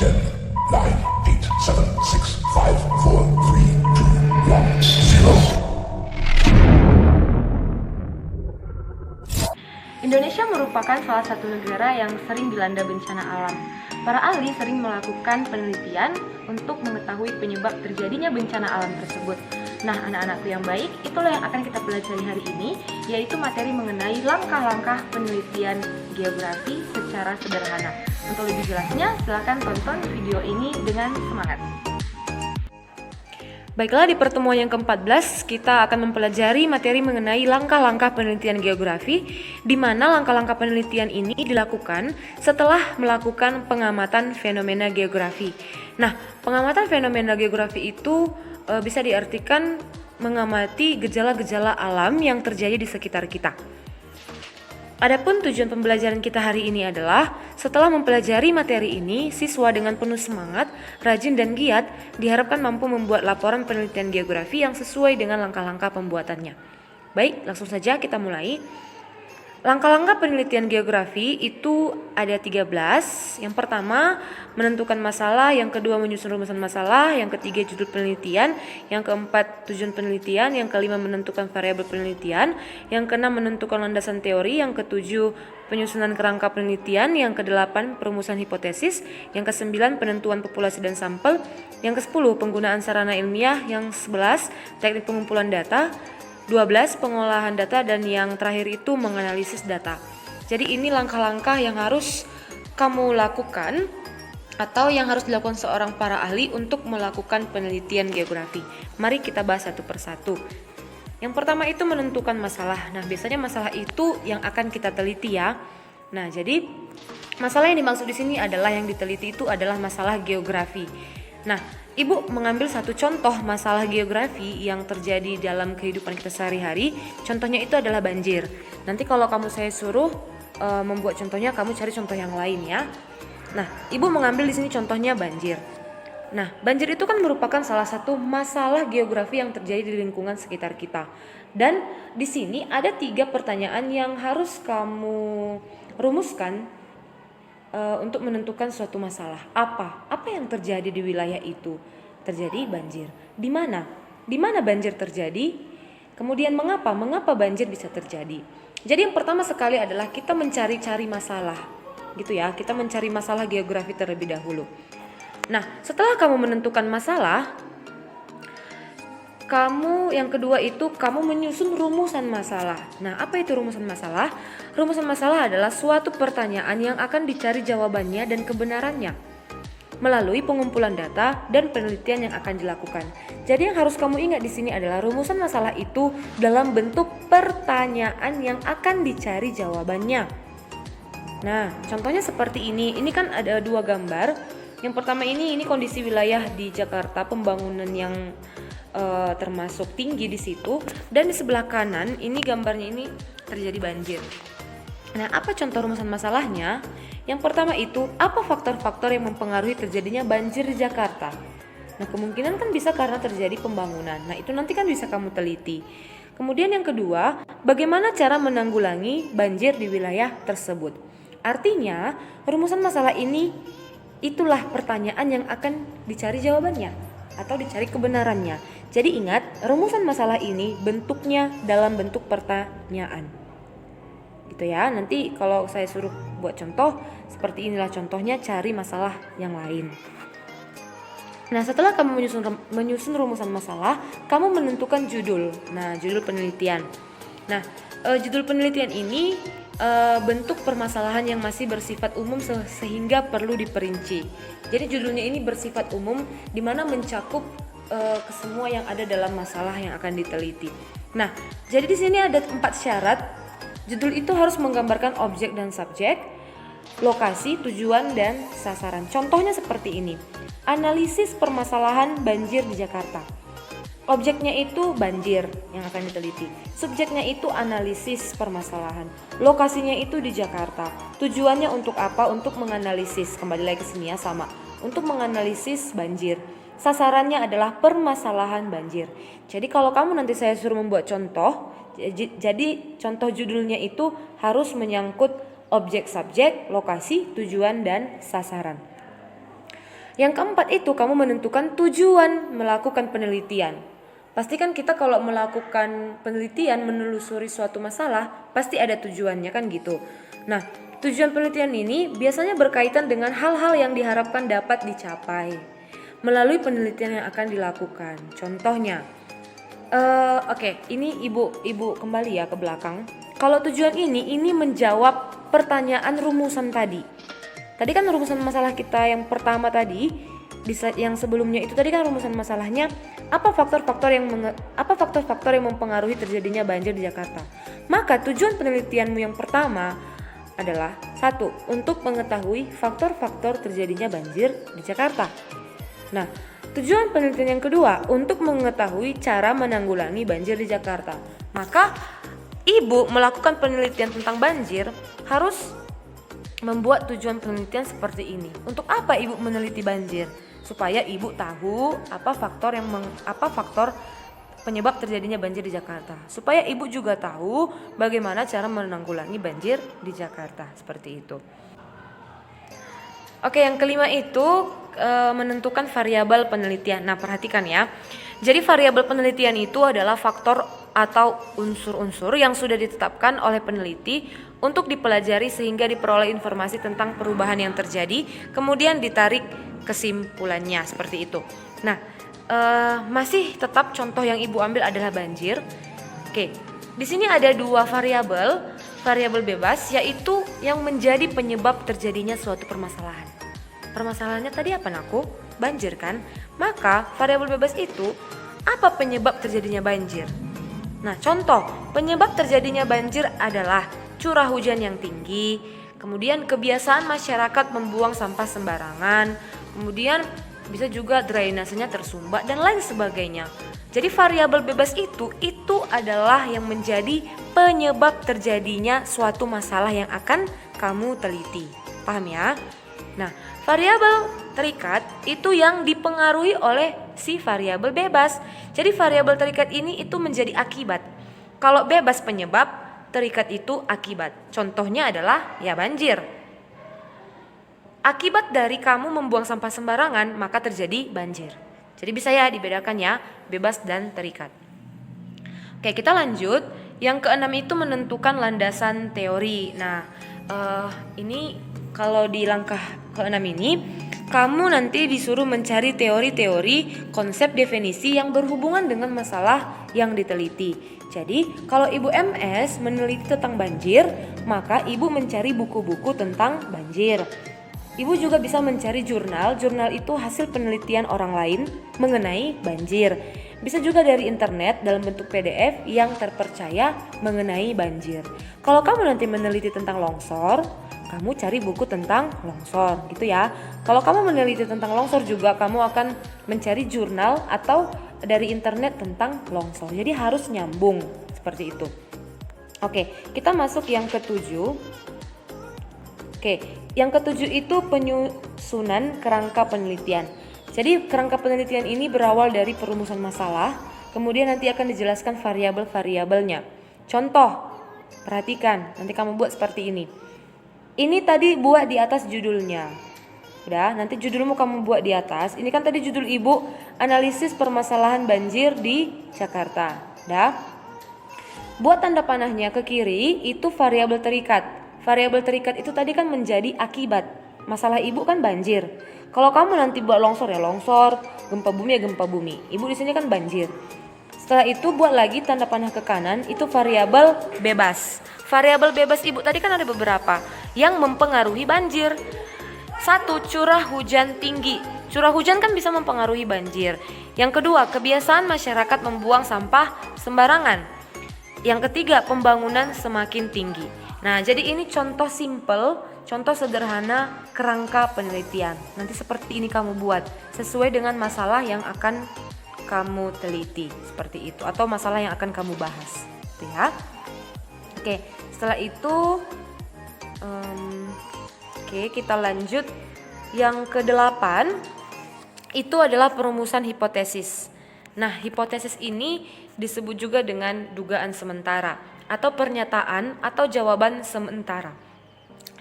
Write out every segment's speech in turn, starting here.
10, 9, 8, 7, 6, 5, 4, 3, 2, 1, 0. Indonesia merupakan salah satu negara yang sering dilanda bencana alam. Para ahli sering melakukan penelitian untuk mengetahui penyebab terjadinya bencana alam tersebut. Nah, anak-anakku yang baik, itulah yang akan kita pelajari hari ini, yaitu materi mengenai langkah-langkah penelitian geografi secara sederhana. Untuk lebih jelasnya, silakan tonton video ini dengan semangat. Baiklah, di pertemuan yang ke-14 kita akan mempelajari materi mengenai langkah-langkah penelitian geografi, di mana langkah-langkah penelitian ini dilakukan setelah melakukan pengamatan fenomena geografi. Nah, pengamatan fenomena geografi itu bisa diartikan mengamati gejala-gejala alam yang terjadi di sekitar kita. Adapun tujuan pembelajaran kita hari ini adalah setelah mempelajari materi ini, siswa dengan penuh semangat, rajin dan giat diharapkan mampu membuat laporan penelitian geografi yang sesuai dengan langkah-langkah pembuatannya. Baik, langsung saja kita mulai. Langkah-langkah penelitian geografi itu ada 13. Yang pertama, menentukan masalah. Yang kedua, menyusun rumusan masalah. Yang ketiga, judul penelitian. Yang keempat, tujuan penelitian. Yang kelima, menentukan variabel penelitian. Yang keenam, menentukan landasan teori. Yang ketujuh, penyusunan kerangka penelitian. Yang kedelapan, perumusan hipotesis. Yang kesembilan, penentuan populasi dan sampel. Yang kesepuluh, penggunaan sarana ilmiah. Yang 11, teknik pengumpulan data. 12, pengolahan data, dan yang terakhir itu menganalisis data. Jadi ini langkah-langkah yang harus kamu lakukan atau yang harus dilakukan seorang para ahli untuk melakukan penelitian geografi. Mari kita bahas satu persatu. Yang pertama itu menentukan masalah. Nah, biasanya masalah itu yang akan kita teliti ya. Nah, jadi masalah yang dimaksud di sini adalah yang diteliti itu adalah masalah geografi. Nah, Ibu mengambil satu contoh masalah geografi yang terjadi dalam kehidupan kita sehari-hari. Contohnya itu adalah banjir. Nanti kalau saya suruh membuat contohnya, kamu cari contoh yang lain ya. Nah, Ibu mengambil di sini contohnya banjir. Nah, banjir itu kan merupakan salah satu masalah geografi yang terjadi di lingkungan sekitar kita. Dan di sini ada 3 pertanyaan yang harus kamu rumuskan untuk menentukan suatu masalah. Apa yang terjadi di wilayah itu? Terjadi banjir. Di mana? Di mana banjir terjadi? Kemudian mengapa banjir bisa terjadi? Jadi yang pertama sekali adalah kita mencari-cari masalah. Gitu ya, kita mencari masalah geografi terlebih dahulu. Nah, setelah kamu menentukan masalah, yang kedua itu kamu menyusun rumusan masalah. Nah, apa itu rumusan masalah? Rumusan masalah adalah suatu pertanyaan yang akan dicari jawabannya dan kebenarannya melalui pengumpulan data dan penelitian yang akan dilakukan. Jadi yang harus kamu ingat di sini adalah rumusan masalah itu dalam bentuk pertanyaan yang akan dicari jawabannya. Nah, contohnya seperti ini. Ini kan ada 2 gambar. Yang pertama ini kondisi wilayah di Jakarta, pembangunan yang termasuk tinggi di situ, dan di sebelah kanan ini gambarnya ini terjadi banjir. Nah, apa contoh rumusan masalahnya? Yang pertama itu, apa faktor-faktor yang mempengaruhi terjadinya banjir di Jakarta? Nah, kemungkinan kan bisa karena terjadi pembangunan. Nah, itu nanti kan bisa kamu teliti. Kemudian yang kedua, bagaimana cara menanggulangi banjir di wilayah tersebut? Artinya, rumusan masalah ini itulah pertanyaan yang akan dicari jawabannya atau dicari kebenarannya. Jadi ingat, rumusan masalah ini bentuknya dalam bentuk pertanyaan. Gitu ya. Nanti kalau saya suruh buat contoh, seperti inilah contohnya, cari masalah yang lain. Nah, setelah kamu menyusun rumusan masalah, kamu menentukan judul. Nah, judul penelitian. Nah, judul penelitian ini bentuk permasalahan yang masih bersifat umum sehingga perlu diperinci. Jadi judulnya ini bersifat umum, di mana mencakup ke semua yang ada dalam masalah yang akan diteliti. Nah, jadi di sini ada 4 syarat. Judul itu harus menggambarkan objek dan subjek, lokasi, tujuan, dan sasaran. Contohnya seperti ini. Analisis permasalahan banjir di Jakarta. Objeknya itu banjir yang akan diteliti. Subjeknya itu analisis permasalahan. Lokasinya itu di Jakarta. Tujuannya untuk apa? Untuk menganalisis, kembali lagi ke sini ya, sama. Untuk menganalisis banjir. Sasarannya adalah permasalahan banjir. Jadi kalau kamu nanti saya suruh membuat contoh, jadi contoh judulnya itu harus menyangkut objek, subjek, lokasi, tujuan, dan sasaran. Yang keempat itu kamu menentukan tujuan melakukan penelitian. Pastikan kita kalau melakukan penelitian menelusuri suatu masalah pasti ada tujuannya kan gitu. Nah, tujuan penelitian ini biasanya berkaitan dengan hal-hal yang diharapkan dapat dicapai melalui penelitian yang akan dilakukan. Contohnya, ini ibu kembali ya ke belakang. Kalau tujuan ini menjawab pertanyaan rumusan tadi. Tadi kan rumusan masalah kita yang pertama tadi, di slide yang sebelumnya itu tadi kan rumusan masalahnya apa faktor-faktor yang mempengaruhi terjadinya banjir di Jakarta. Maka tujuan penelitianmu yang pertama adalah 1. Untuk mengetahui faktor-faktor terjadinya banjir di Jakarta. Nah, tujuan penelitian yang kedua untuk mengetahui cara menanggulangi banjir di Jakarta. Maka ibu melakukan penelitian tentang banjir harus membuat tujuan penelitian seperti ini. Untuk apa ibu meneliti banjir? Supaya ibu tahu apa faktor penyebab terjadinya banjir di Jakarta. Supaya ibu juga tahu bagaimana cara menanggulangi banjir di Jakarta. Seperti itu. Oke, yang kelima itu menentukan variabel penelitian. Nah, perhatikan ya. Jadi variabel penelitian itu adalah faktor atau unsur-unsur yang sudah ditetapkan oleh peneliti untuk dipelajari sehingga diperoleh informasi tentang perubahan yang terjadi, kemudian ditarik kesimpulannya seperti itu. Nah, masih tetap contoh yang ibu ambil adalah banjir. Oke, di sini ada 2 variabel bebas, yaitu yang menjadi penyebab terjadinya suatu permasalahan. Permasalahannya tadi apa Naku? Banjir kan? Maka variabel bebas itu apa penyebab terjadinya banjir? Nah, contoh penyebab terjadinya banjir adalah curah hujan yang tinggi, kemudian kebiasaan masyarakat membuang sampah sembarangan, kemudian bisa juga drainasenya tersumbat dan lain sebagainya. Jadi variabel bebas itu adalah yang menjadi penyebab terjadinya suatu masalah yang akan kamu teliti. Paham ya? Nah, variabel terikat itu yang dipengaruhi oleh si variabel bebas. Jadi variabel terikat ini itu menjadi akibat. Kalau bebas penyebab, terikat itu akibat. Contohnya adalah ya banjir. Akibat dari kamu membuang sampah sembarangan, maka terjadi banjir. Jadi bisa ya dibedakan ya, bebas dan terikat. Oke, kita lanjut. Yang keenam itu menentukan landasan teori. Nah, ini kalau di langkah keenam ini, kamu nanti disuruh mencari teori-teori, konsep definisi yang berhubungan dengan masalah yang diteliti. Jadi, kalau Ibu MS meneliti tentang banjir, maka Ibu mencari buku-buku tentang banjir. Ibu juga bisa mencari jurnal itu hasil penelitian orang lain mengenai banjir. Bisa juga dari internet dalam bentuk PDF yang terpercaya mengenai banjir. Kalau kamu nanti meneliti tentang longsor, kamu cari buku tentang longsor gitu ya. Kalau kamu meneliti tentang longsor juga kamu akan mencari jurnal atau dari internet tentang longsor. Jadi harus nyambung seperti itu. Oke, kita masuk yang ketujuh. Oke, yang ketujuh itu penyusunan kerangka penelitian. Jadi kerangka penelitian ini berawal dari perumusan masalah, kemudian nanti akan dijelaskan variabel-variabelnya. Contoh, perhatikan, nanti kamu buat seperti ini. Ini tadi buat di atas judulnya. Udah, nanti judulmu kamu buat di atas. Ini kan tadi judul Ibu, analisis permasalahan banjir di Jakarta. Udah. Buat tanda panahnya ke kiri, itu variabel terikat. Variabel terikat itu tadi kan menjadi akibat. Masalah Ibu kan banjir. Kalau kamu nanti buat longsor ya longsor, gempa bumi ya gempa bumi. Ibu di sini kan banjir. Setelah itu buat lagi tanda panah ke kanan, itu variabel bebas. Variabel bebas Ibu tadi kan ada beberapa yang mempengaruhi banjir. 1. Curah hujan tinggi. Curah hujan kan bisa mempengaruhi banjir. Yang kedua, kebiasaan masyarakat membuang sampah sembarangan. Yang ketiga, pembangunan semakin tinggi. Nah, jadi ini contoh simple, contoh sederhana kerangka penelitian. Nanti seperti ini kamu buat, sesuai dengan masalah yang akan kamu teliti, seperti itu. Atau masalah yang akan kamu bahas, gitu ya. Oke, setelah itu, kita lanjut. Yang ke-8, itu adalah perumusan hipotesis. Nah, hipotesis ini disebut juga dengan dugaan sementara atau pernyataan atau jawaban sementara.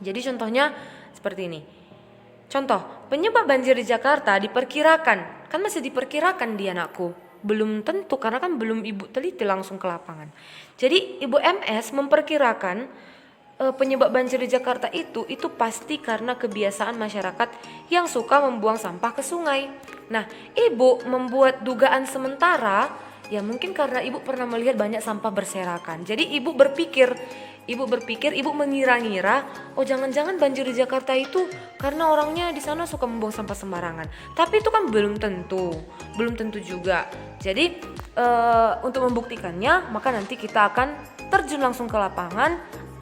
Jadi contohnya seperti ini. Contoh, penyebab banjir di Jakarta diperkirakan, kan masih diperkirakan dia anakku. Belum tentu karena kan belum ibu teliti langsung ke lapangan. Jadi ibu MS memperkirakan penyebab banjir di Jakarta itu pasti karena kebiasaan masyarakat yang suka membuang sampah ke sungai. Nah, ibu membuat dugaan sementara, ya mungkin karena ibu pernah melihat banyak sampah berserakan. Jadi ibu berpikir, ibu mengira-ngira, oh jangan-jangan banjir di Jakarta itu karena orangnya di sana suka membuang sampah sembarangan. Tapi itu kan belum tentu juga. Jadi untuk membuktikannya, maka nanti kita akan terjun langsung ke lapangan,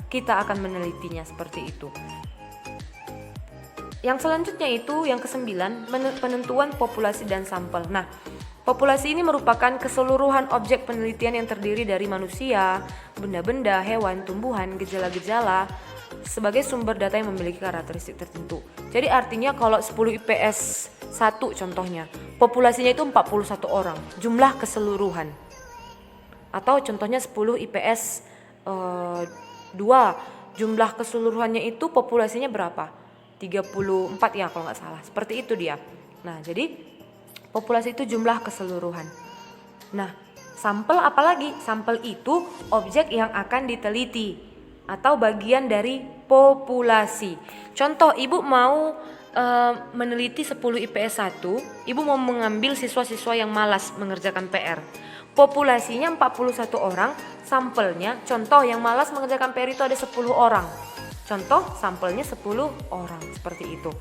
kita akan menelitinya seperti itu. Yang selanjutnya itu yang ke-9, penentuan populasi dan sampel. Nah, populasi ini merupakan keseluruhan objek penelitian yang terdiri dari manusia, benda-benda, hewan, tumbuhan, gejala-gejala sebagai sumber data yang memiliki karakteristik tertentu. Jadi artinya kalau 10 IPS 1 contohnya, populasinya itu 41 orang, jumlah keseluruhan. Atau contohnya 10 IPS 2, jumlah keseluruhannya itu populasinya berapa? 34 ya kalau nggak salah, seperti itu dia. Nah, jadi populasi itu jumlah keseluruhan. Nah, sampel apalagi? Sampel itu objek yang akan diteliti atau bagian dari populasi. Contoh, ibu mau meneliti 10 IPS 1, ibu mau mengambil siswa-siswa yang malas mengerjakan PR. Populasinya 41 orang, sampelnya, contoh yang malas mengerjakan PR itu ada 10 orang. Contoh, sampelnya 10 orang, seperti itu.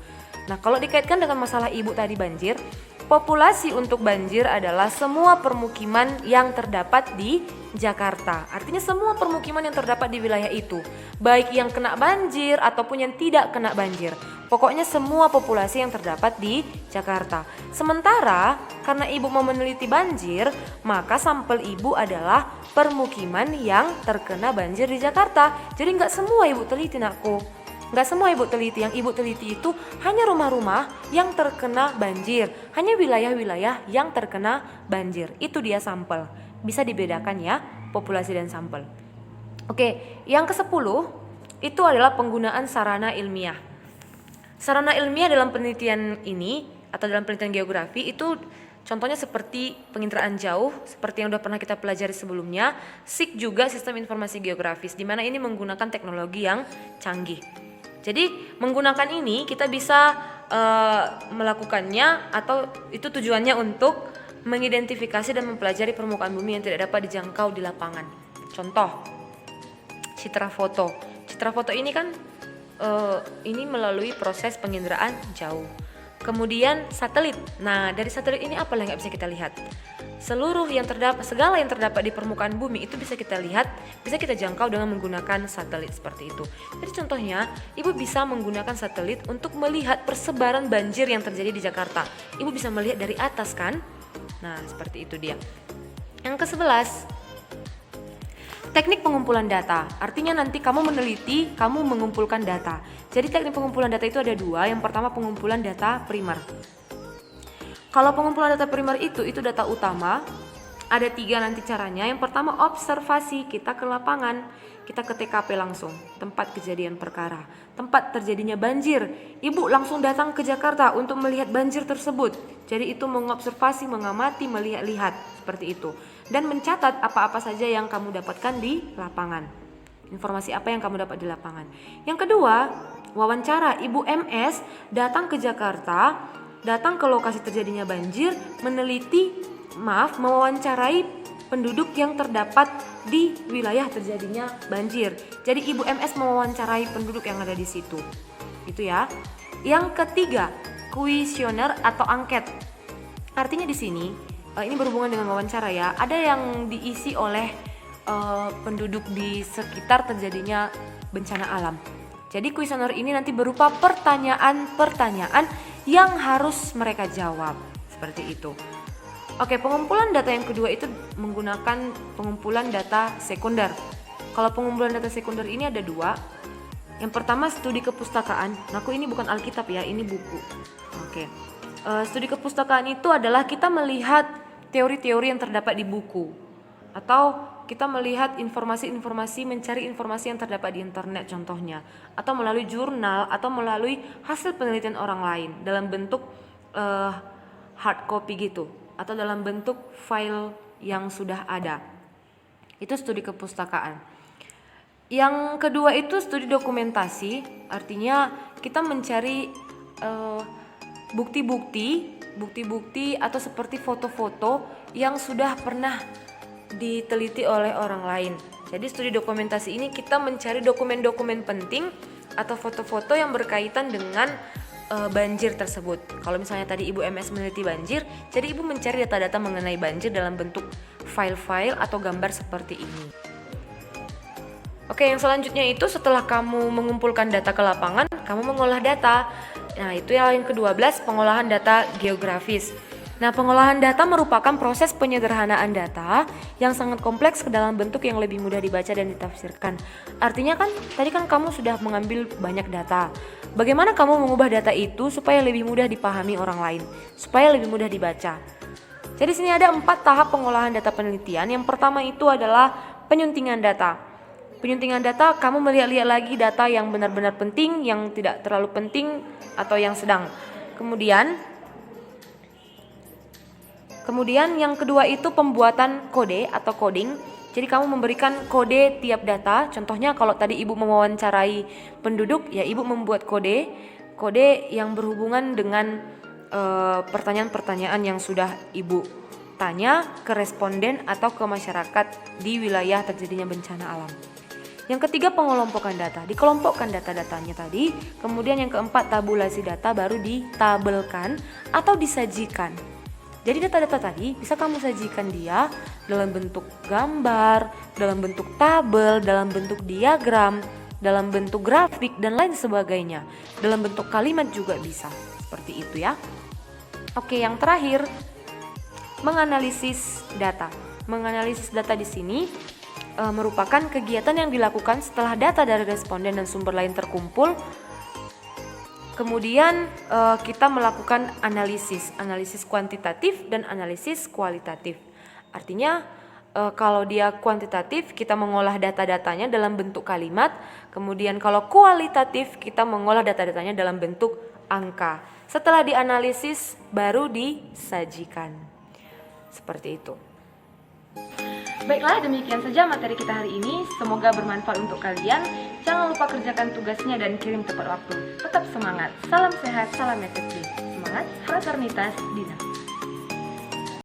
Nah, kalau dikaitkan dengan masalah ibu tadi banjir, populasi untuk banjir adalah semua permukiman yang terdapat di Jakarta. Artinya semua permukiman yang terdapat di wilayah itu, baik yang kena banjir ataupun yang tidak kena banjir. Pokoknya semua populasi yang terdapat di Jakarta. Sementara karena ibu mau meneliti banjir, maka sampel ibu adalah permukiman yang terkena banjir di Jakarta. Jadi nggak semua ibu teliti nakku. Nggak semua ibu teliti, yang ibu teliti itu hanya rumah-rumah yang terkena banjir, hanya wilayah-wilayah yang terkena banjir. Itu dia sampel. Bisa dibedakan ya, populasi dan sampel. Oke, yang ke-10 itu adalah penggunaan sarana ilmiah. Sarana ilmiah dalam penelitian ini atau dalam penelitian geografi itu contohnya seperti penginderaan jauh, seperti yang sudah pernah kita pelajari sebelumnya, SIG juga sistem informasi geografis, di mana ini menggunakan teknologi yang canggih. Jadi menggunakan ini kita bisa melakukannya atau itu tujuannya untuk mengidentifikasi dan mempelajari permukaan bumi yang tidak dapat dijangkau di lapangan. Contoh, citra foto. Citra foto ini kan ini melalui proses penginderaan jauh. Kemudian satelit. Nah, dari satelit ini apa yang nggak bisa kita lihat? Segala yang terdapat di permukaan bumi itu bisa kita lihat, bisa kita jangkau dengan menggunakan satelit seperti itu. Jadi contohnya, ibu bisa menggunakan satelit untuk melihat persebaran banjir yang terjadi di Jakarta. Ibu bisa melihat dari atas kan? Nah, seperti itu dia. Yang ke-11, teknik pengumpulan data. Artinya nanti kamu meneliti, kamu mengumpulkan data. Jadi teknik pengumpulan data itu ada 2. Yang pertama pengumpulan data primer. Kalau pengumpulan data primer itu data utama. Ada 3 nanti caranya. Yang pertama observasi, kita ke lapangan, kita ke TKP langsung, tempat kejadian perkara, tempat terjadinya banjir. Ibu langsung datang ke Jakarta untuk melihat banjir tersebut. Jadi itu mengobservasi, mengamati, melihat-lihat seperti itu. Dan mencatat apa-apa saja yang kamu dapatkan di lapangan. Informasi apa yang kamu dapat di lapangan. Yang kedua, wawancara. Ibu MS datang ke Jakarta, datang ke lokasi terjadinya banjir, mewawancarai penduduk yang terdapat di wilayah terjadinya banjir. Jadi Ibu MS mewawancarai penduduk yang ada di situ. Itu ya. Yang ketiga, kuesioner atau angket. Artinya di sini ini berhubungan dengan wawancara ya. Ada yang diisi oleh penduduk di sekitar terjadinya bencana alam. Jadi kuesioner ini nanti berupa pertanyaan-pertanyaan yang harus mereka jawab. Seperti itu. Oke, pengumpulan data yang kedua itu menggunakan pengumpulan data sekunder. Kalau pengumpulan data sekunder ini ada 2. Yang pertama studi kepustakaan. Nah, ini bukan Alkitab ya, ini buku. Oke. Studi kepustakaan itu adalah kita melihat teori-teori yang terdapat di buku atau kita melihat informasi-informasi, mencari informasi yang terdapat di internet contohnya, atau melalui jurnal, atau melalui hasil penelitian orang lain dalam bentuk hard copy gitu, atau dalam bentuk file yang sudah ada. Itu studi kepustakaan. Yang kedua itu studi dokumentasi, artinya kita mencari bukti-bukti atau seperti foto-foto yang sudah pernah diteliti oleh orang lain. Jadi studi dokumentasi ini kita mencari dokumen-dokumen penting atau foto-foto yang berkaitan dengan banjir tersebut. Kalau misalnya tadi Ibu MS meneliti banjir, jadi Ibu mencari data-data mengenai banjir dalam bentuk file-file atau gambar seperti ini. Oke, yang selanjutnya itu setelah kamu mengumpulkan data ke lapangan, kamu mengolah data. Nah, itu yang ke-12, pengolahan data geografis. Nah, pengolahan data merupakan proses penyederhanaan data yang sangat kompleks ke dalam bentuk yang lebih mudah dibaca dan ditafsirkan. Artinya kan, tadi kan kamu sudah mengambil banyak data. Bagaimana kamu mengubah data itu supaya lebih mudah dipahami orang lain, supaya lebih mudah dibaca? Jadi sini ada 4 tahap pengolahan data penelitian. Yang pertama itu adalah penyuntingan data. Penyuntingan data, kamu melihat-lihat lagi data yang benar-benar penting, yang tidak terlalu penting, atau yang sedang. Kemudian yang kedua itu pembuatan kode atau coding. Jadi kamu memberikan kode tiap data. Contohnya kalau tadi Ibu mewawancarai penduduk, ya Ibu membuat kode yang berhubungan dengan pertanyaan-pertanyaan yang sudah Ibu tanya ke responden atau ke masyarakat di wilayah terjadinya bencana alam. Yang ketiga pengelompokan data, dikelompokkan data-datanya tadi. Kemudian yang keempat tabulasi data, baru ditabelkan atau disajikan. Jadi data-data tadi bisa kamu sajikan dia dalam bentuk gambar, dalam bentuk tabel, dalam bentuk diagram, dalam bentuk grafik dan lain sebagainya. Dalam bentuk kalimat juga bisa. Seperti itu ya. Oke, yang terakhir menganalisis data. Menganalisis data di sini merupakan kegiatan yang dilakukan setelah data dari responden dan sumber lain terkumpul. Kemudian kita melakukan analisis kuantitatif dan analisis kualitatif. Artinya kalau dia kuantitatif, kita mengolah data-datanya dalam bentuk kalimat. Kemudian kalau kualitatif, kita mengolah data-datanya dalam bentuk angka. Setelah dianalisis, baru disajikan. Seperti itu. Baiklah, demikian saja materi kita hari ini. Semoga bermanfaat untuk kalian. Jangan lupa kerjakan tugasnya dan kirim tepat waktu. Tetap semangat. Salam sehat, salam efektif. Semangat, fraternitas, Dina.